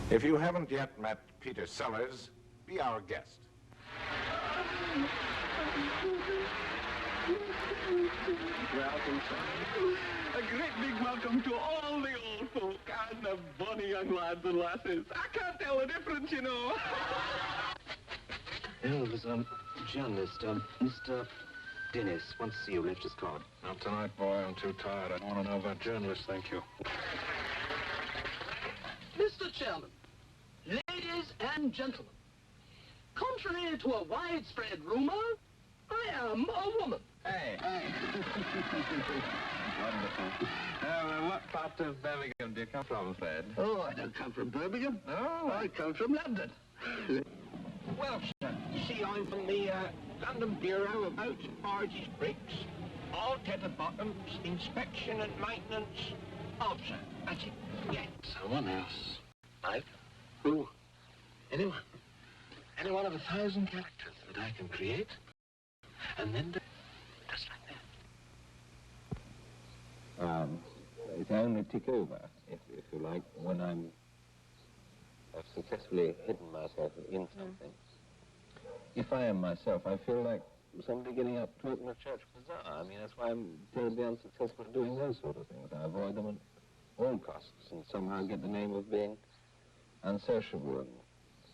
If you haven't yet met Peter Sellers, be our guest. Welcome, sir. A great big welcome to all the old folk and the bonny young lads and lasses. I can't tell the difference, you know. Oh, there's a journalist, Mr. Dennis wants to see you. Left his card. Not tonight, boy. I'm too tired. I don't want to know about journalists, thank you. Mr. Chairman, ladies and gentlemen, contrary to a widespread rumor, I am a woman. Hey. Wonderful. What part of Birmingham do you come from, Fred? Oh, I don't come from Birmingham. No? I come from London. Well, sir, you see, I'm from the London Bureau of Boats, Barges, Bricks, all tether bottoms, inspection and maintenance. Oh, sir, that's it. Yeah. Someone else. I? Who? Anyone. Any one of 1,000 characters that I can create, and then do just like that. It only tick over, if you like, when I've successfully hidden myself in something. If I am myself, I feel like somebody getting up to open a church bazaar. I mean, that's why I'm terribly unsuccessful at doing those sort of things. I avoid them at all costs and somehow get the name of being unsociable,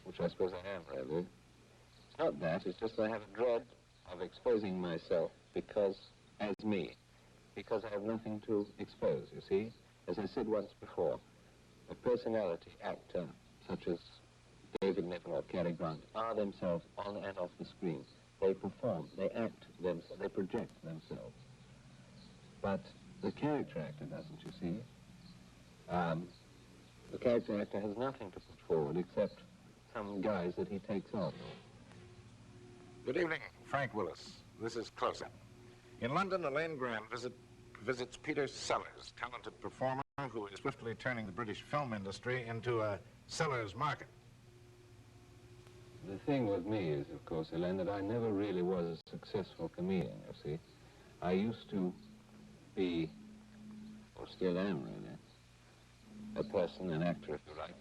which I suppose I am, really. It's not that, it's just that I have a dread of exposing myself because, as me, because I have nothing to expose, you see. As I said once before, a personality actor such as David Niven or Cary Grant are themselves on and off the screen. They perform, they act themselves, they project themselves. But the character actor doesn't, you see. The character actor has nothing to put forward except some guise that he takes on. Good evening, Frank Willis. This is Close Up. In London, Elaine Graham visits Peter Sellers, talented performer who is swiftly turning the British film industry into a seller's market. The thing with me is, of course, Elaine, that I never really was a successful comedian, you see. I used to be, or still am really, a person, an actor, if you like,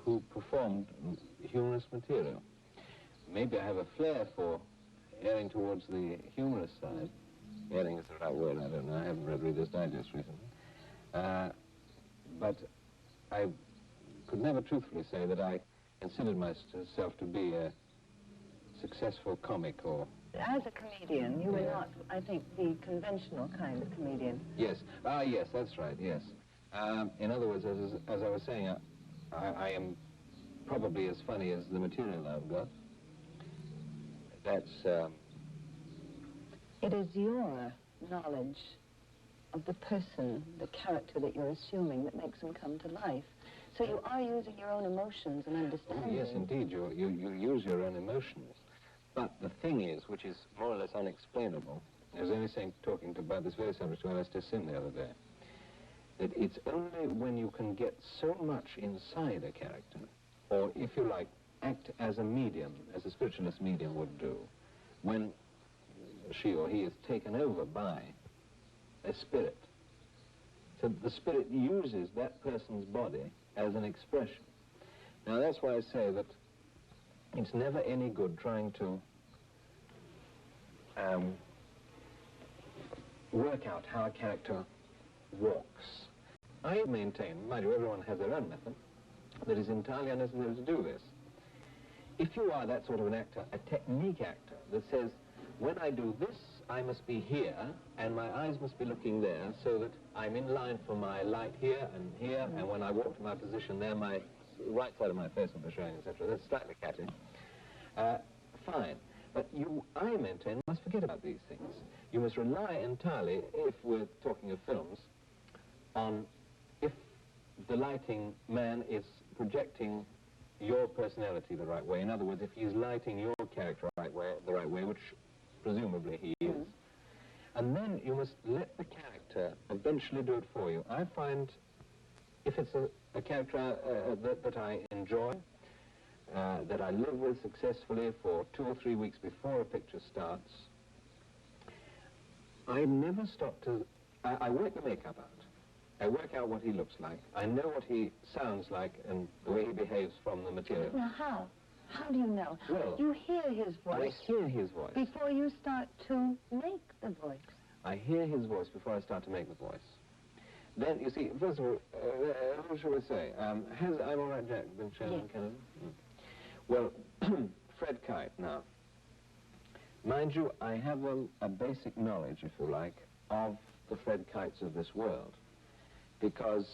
who performed humorous material. Maybe I have a flair for erring towards the humorous side. Erring is the right word, I don't know. I haven't read Reader's Digest recently. But I could never truthfully say that I considered myself to be a successful comic or... As a comedian, you were not, I think, the conventional kind of comedian. Yes. Yes, that's right, yes. In other words, as I was saying, I am probably as funny as the material I've got. That's... It is your knowledge of the person, the character that you're assuming, that makes them come to life. So you are using your own emotions and understanding. Oh, yes, indeed. You use your own emotions. But the thing is, which is more or less unexplainable, I was only talking about this very subject to Alistair Sim the other day, that it's only when you can get so much inside a character, or if you like, act as a medium, as a spiritualist medium would do, when she or he is taken over by a spirit. So the spirit uses that person's body as an expression. Now that's why I say that it's never any good trying to work out how a character walks. I maintain, mind you, everyone has their own method, that it's entirely unnecessary to do this. If you are that sort of an actor, a technique actor that says, when I do this, I must be here, and my eyes must be looking there, so that I'm in line for my light here, and when I walk to my position there, my right side of my face will be showing, etc. That's slightly catty. Fine. But I maintain, must forget about these things. You must rely entirely, if we're talking of films, on if the lighting man is projecting your personality the right way. In other words, if he's lighting your character the right way, which presumably he is. And then you must let the character eventually do it for you. I find, if it's a character that I enjoy, that I live with successfully for 2 or 3 weeks before a picture starts, I never stop to... I work the makeup out. I work out what he looks like. I know what he sounds like and the way he behaves from the material. Now, how? How do you know? Well, you hear his voice. I hear his voice. Before you start to make the voice. I hear his voice before I start to make the voice. Then, you see, first of all, what shall we say? I'm all right, Jack, been shown in Canada? Well, Fred Kite, now. Mind you, I have a basic knowledge, if you like, of the Fred Kites of this world, because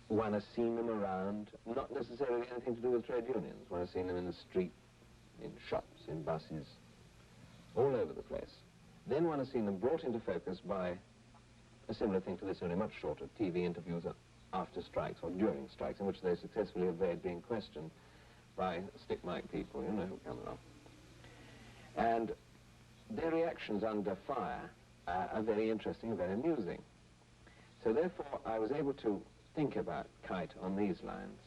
one has seen them around, not necessarily anything to do with trade unions. One has seen them in the street, in shops, in buses, all over the place. Then one has seen them brought into focus by a similar thing to this, only much shorter, TV interviews after strikes or during strikes, in which they successfully evade being questioned by stick mic people, you know, who come along. And their reactions under fire are very interesting and very amusing. So therefore, I was able to think about Kite on these lines.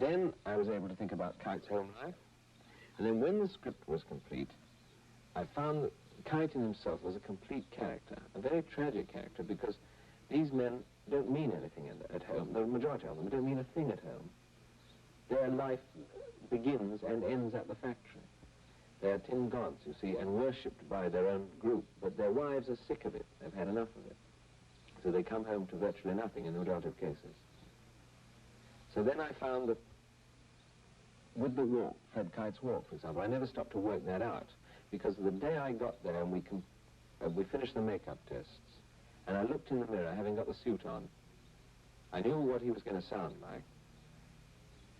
Then I was able to think about Kite's home life. And then when the script was complete, I found that Kite in himself was a complete character, a very tragic character, because these men don't mean anything at home. The majority of them don't mean a thing at home. Their life begins and ends at the factory. They are tin gods, you see, and worshipped by their own group, but their wives are sick of it. They've had enough of it. So they come home to virtually nothing in the majority of cases. So then I found that with the walk, Fred Kite's walk, for example, I never stopped to work that out, because the day I got there and we finished the makeup tests, and I looked in the mirror, having got the suit on, I knew what he was going to sound like,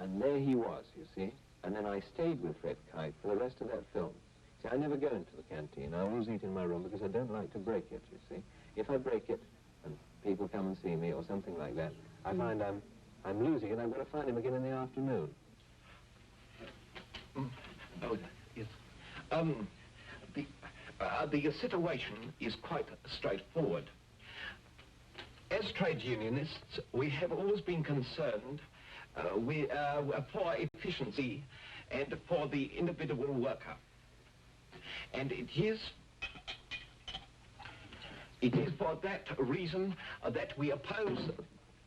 and there he was, you see. And then I stayed with Fred Kite for the rest of that film. See, I never go into the canteen. I always eat in my room because I don't like to break it, you see. If I break it and people come and see me or something like that, I find I'm losing it. I'm going to find him again in the afternoon. Oh, yes. The situation is quite straightforward. As trade unionists, we have always been concerned for efficiency and for the individual worker. And it is for that reason that we oppose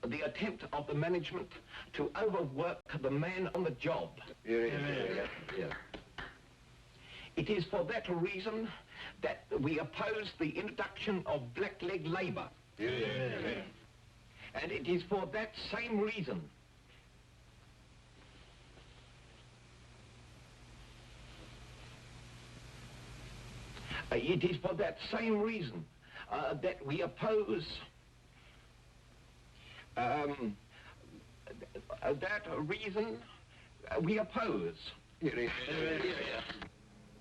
the attempt of the management to overwork the man on the job. Yeah. It is for that reason that we oppose the introduction of blackleg labour. Yeah. And it is for that same reason that we oppose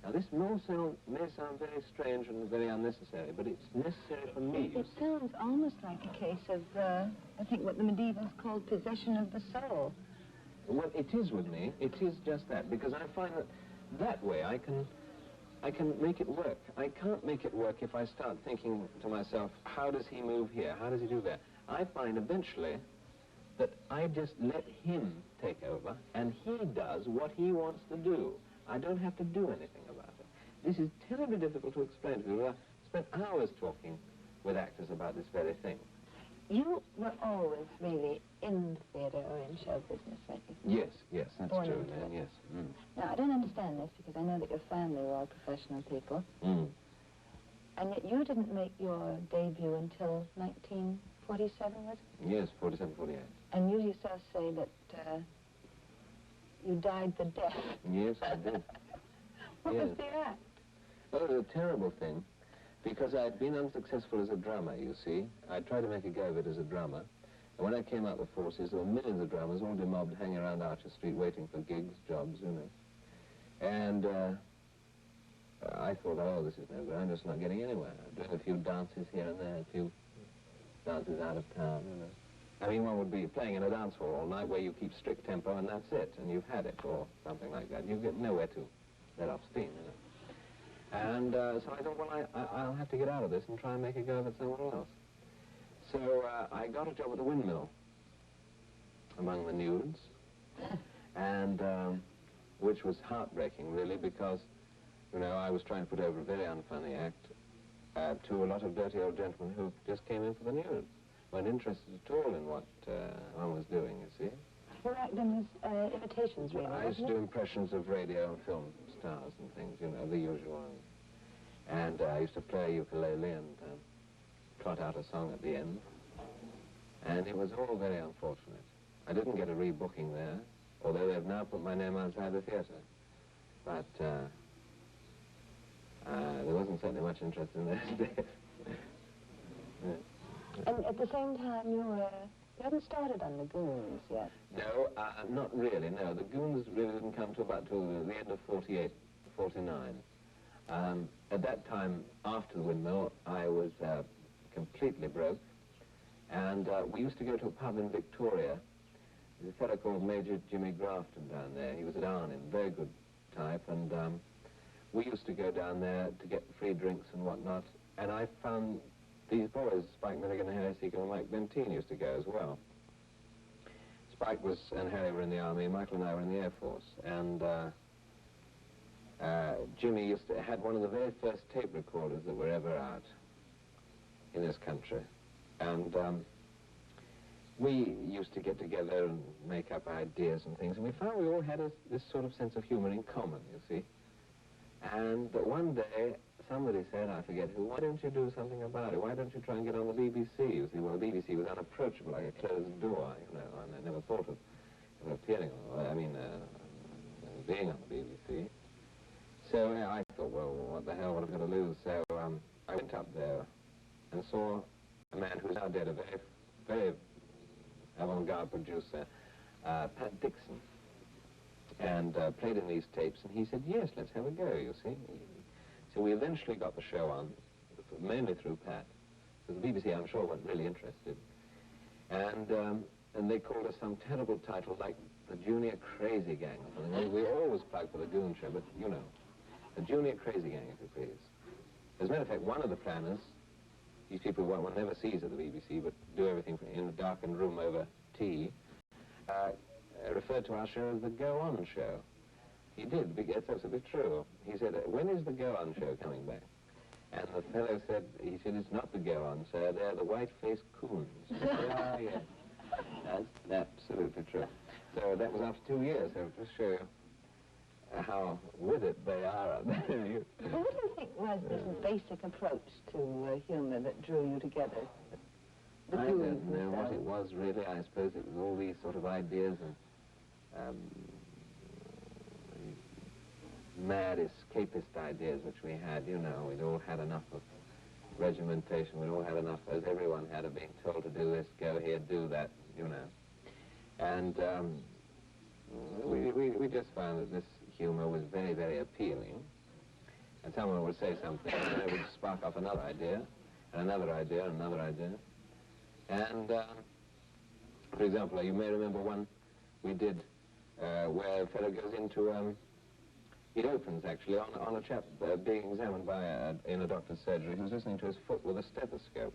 Now this may sound very strange and very unnecessary, but it's necessary for me. It sounds almost like a case of, I think, what the medievals called possession of the soul. Well, it is with me. It is just that, because I find that way I can make it work. I can't make it work if I start thinking to myself, how does he move here? How does he do that? I find eventually that I just let him take over, and he does what he wants to do. I don't have to do anything about it. This is terribly difficult to explain to people. I spent hours talking with actors about this very thing. You were always really in theatre or in show business, weren't you? Yes, that's Born true, into man, it. yes. Mm. Now, I don't understand this because I know that your family were all professional people. Mm. And yet you didn't make your debut until 1947, was it? Yes, 47, 48. And you yourself say that you died the death. Yes, I did. What Yes. was the act? Well, it was a terrible thing, because I'd been unsuccessful as a drummer, you see. I tried to make a go of it as a drummer. And when I came out of the forces, there were millions of drummers all demobbed, hanging around Archer Street, waiting for gigs, jobs, you know. And I thought, oh, this is no good. I'm just not getting anywhere. I'm doing a few dances here and there, a few dances out of town, you know. I mean, one would be playing in a dance hall all night where you keep strict tempo and that's it, and you've had it, or something like that. You get nowhere to let off steam, you know. And so I thought, well, I'll have to get out of this and try and make a go of it somewhere else. So I got a job at the windmill among the nudes, and which was heartbreaking, really, because, you know, I was trying to put over a very unfunny act to a lot of dirty old gentlemen who just came in for the nudes. weren't interested at all in what one was doing, you see. Your acting was imitations, really, I used to wasn't do it? impressions of radio and film stars and things, you know, the usual. And I used to play ukulele and trot out a song at the end. And it was all very unfortunate. I didn't get a rebooking there, although they've now put my name outside the theatre. But there wasn't certainly much interest in those days. And at the same time, you hadn't started on the Goons yet. No, not really, no. The Goons really didn't come to about till the end of 48, 49. At that time, after the windmill, I was completely broke. And we used to go to a pub in Victoria. There's a fellow called Major Jimmy Grafton down there. He was at Arnhem, very good type. And we used to go down there to get free drinks and whatnot. And I found these boys, Spike Milligan, Harry Seacombe, and Mike Bentine used to go as well. Spike and Harry were in the army, Michael and I were in the Air Force. And Jimmy had one of the very first tape recorders that were ever out in this country. And we used to get together and make up ideas and things. And we found we all had this sort of sense of humor in common, you see. And one day, somebody said, I forget who, why don't you do something about it? Why don't you try and get on the BBC? You see, well, the BBC was unapproachable, like a closed door, you know, and I never thought of appearing on, being on the BBC. So I thought, well, what the hell, what have I got to lose? So I went up there and saw a man who's now dead, a very, very avant-garde producer, Pat Dixon, and played in these tapes, and he said, yes, let's have a go, you see. So we eventually got the show on, mainly through Pat. So the BBC, I'm sure, weren't really interested. And they called us some terrible title like the Junior Crazy Gang or something. We always plugged for the Goon Show, but, you know, the Junior Crazy Gang, if you please. As a matter of fact, one of the planners, these people who one never sees at the BBC, but do everything in a darkened room over tea, referred to our show as the Go On Show. He did, it's absolutely true. He said, when is the Go On Show coming back? And the fellow said, he said, it's not the Go On, sir, they're the white-faced coons. Yeah, yeah. That's absolutely true. So that was after 2 years, so just show you how with it they are. Well, what do you think was this basic approach to humor that drew you together? The I Goons don't know what it themselves? was really. I suppose it was all these sort of ideas and mad escapist ideas which we had, you know. We'd all had enough of regimentation. We'd all had enough, as everyone had, of being told to do this, go here, do that, you know. And we just found that this humor was very, very appealing. And someone would say something, and it would spark off another idea, and another idea, and another idea. And, for example, you may remember one we did where a fellow goes into, it opens, actually, on a chap being examined in a doctor's surgery who's listening to his foot with a stethoscope.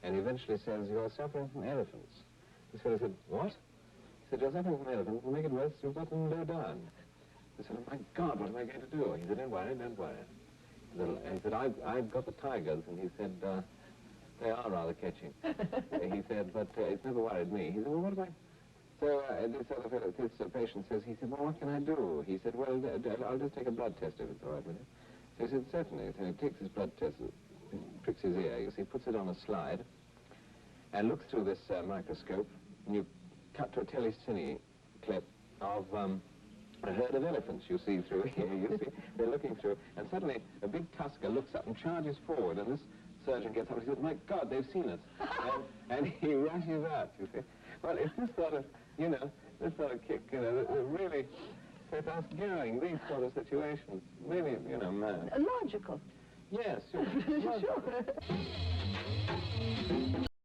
And he eventually says, you're suffering from elephants. This fellow said, what? He said, you're suffering from elephants. To make it worse, you've got them low down. He said, oh, my God, what am I going to do? He said, don't worry, don't worry. He said, I've got the tigers. And he said, they are rather catching. He said, but it's never worried me. He said, well, what about... So this patient says, he said, well, what can I do? He said, well, I'll just take a blood test if it's all right with you. So he said, certainly. So he takes his blood test, pricks his ear, you see, puts it on a slide, and looks through this microscope, and you cut to a telecine clip of a herd of elephants you see through here, you see. They're looking through, and suddenly a big tusker looks up and charges forward, and this surgeon gets up and he says, my God, they've seen us. And he rushes out, you see. Well, it's this sort of, you know, this sort of kick, you know, that really set us going, these sort of situations. Really, you know, mad. Logical. Yes, sure. Sure.